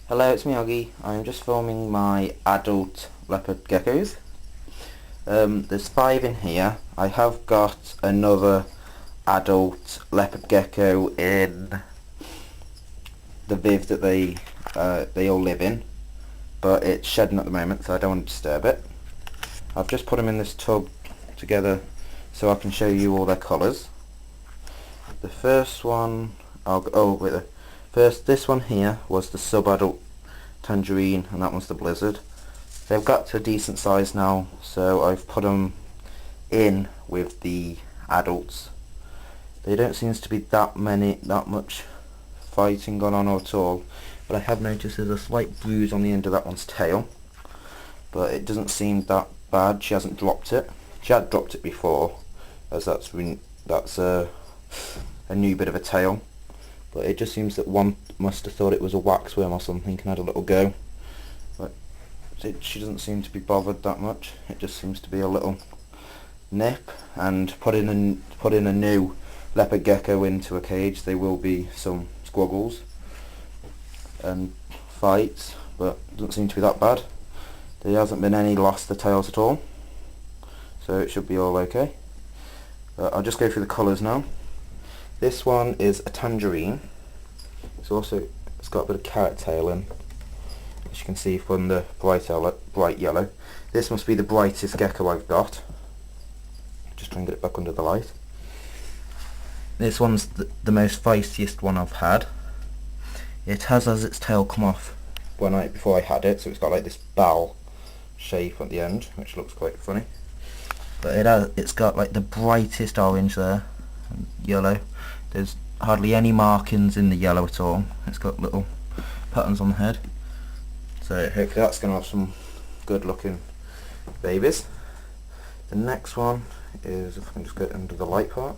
Hello, it's me Oggy. I'm just filming my adult leopard geckos. There's 5 in here. I have got another adult leopard gecko in the viv that they all live in, but it's shedding at the moment, so I don't want to disturb it. I've just put them in this tub together so I can show you all their colours. The first one, this one here was the sub-adult tangerine, and that one's the blizzard. They've got to a decent size now, so I've put them in with the adults. They don't seem to be that much fighting going on at all, but I have noticed there's a slight bruise on the end of that one's tail, but it doesn't seem that bad. She hasn't dropped it. She had dropped it before, as that's a new bit of a tail, but it just seems that one must have thought it was a waxworm or something and had a little go, but she doesn't seem to be bothered that much. It just seems to be a little nip, and put in a new leopard gecko into a cage, there will be some squaggles and fights, but it doesn't seem to be that bad. There hasn't been any loss of the tails at all, so it should be all okay. I'll just go through the colours now. This one is a tangerine. It's got a bit of carrot tail in, as you can see from the bright yellow. This must be the brightest gecko I've got. Just try and get it back under the light. This one's the most feistiest one I've had. It has its tail come off before I had it, so it's got like this bell shape at the end, which looks quite funny. But it's got like the brightest orange there, and yellow. There's hardly any markings in the yellow at all. It's got little patterns on the head. So hopefully that's going to have some good looking babies. The next one is, if I can just get under the light part,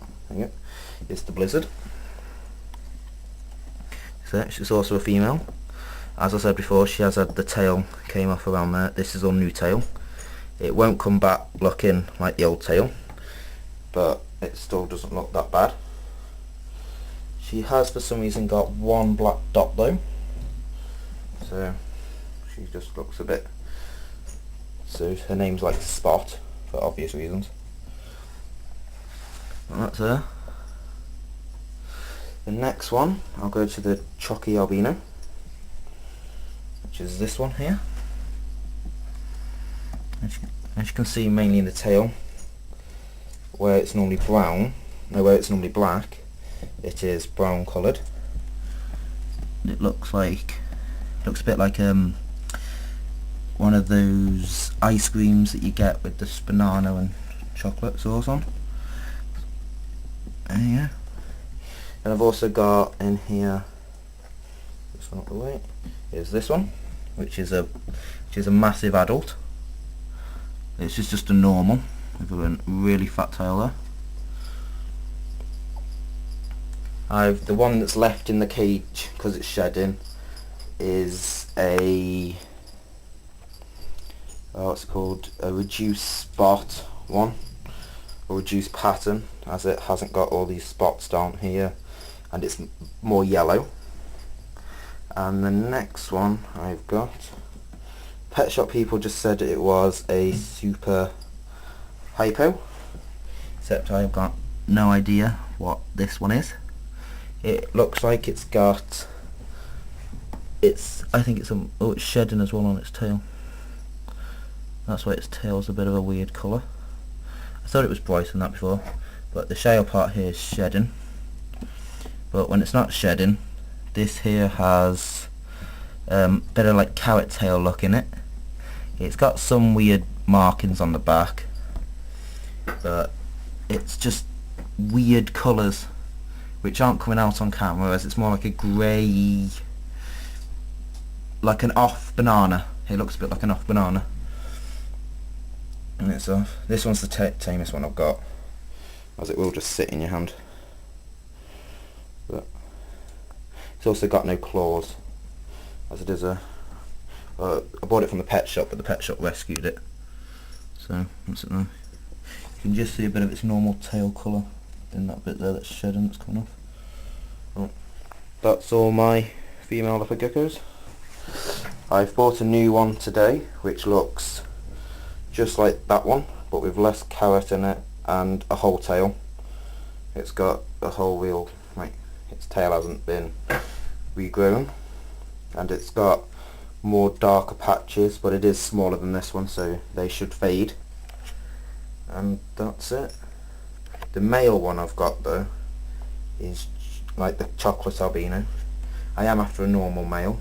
is the blizzard. So she's also a female. As I said before, she has had the tail came off around there. This is all new tail. It won't come back looking like the old tail, but it still doesn't look that bad. She has for some reason got one black dot though, so she just looks a bit, so her name's like Spot for obvious reasons. And that's her. The next one, I'll go to the Chocky albino, which is this one here. As you can see, mainly in the tail, where it's normally black, it is brown coloured. It looks a bit like one of those ice creams that you get with this banana and chocolate sauce on. Yeah. And I've also got in here, just out the way, is this one, which is a massive adult. This is just a normal with a really fat tail there. The one that's left in the cage because it's shedding is what's it called, a reduced spot one, or reduced pattern, as it hasn't got all these spots down here and it's more yellow. And the next one I've got, pet shop people just said it was a super hypo, except I've got no idea what this one is. It looks like it's shedding as well on its tail. That's why its tail's a bit of a weird colour. I thought it was brighter than that before, but the shale part here is shedding. But when it's not shedding, this here has a bit of like carrot tail look in it. It's got some weird markings on the back, but it's just weird colours which aren't coming out on camera, as it's more like a grey, like an off banana. It looks a bit like an off banana. And it's off. This one's the tamest one I've got, as it will just sit in your hand. But it's also got no claws, as it is I bought it from the pet shop, but the pet shop rescued it. So that's it now. You can just see a bit of its normal tail colour in that bit there that's shedding, that's coming off. Well, that's all my female leopard geckos. I've bought a new one today which looks just like that one but with less carrot in it and a whole tail. It's got a whole wheel, like its tail hasn't been regrown, and it's got more darker patches, but it is smaller than this one, so they should fade. And that's it. The male one I've got though is like the chocolate albino. I am after a normal male,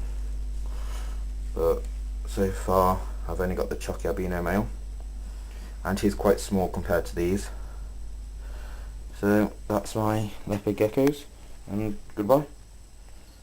but so far I've only got the chocolate albino male, and he's quite small compared to these. So that's my leopard geckos, and goodbye.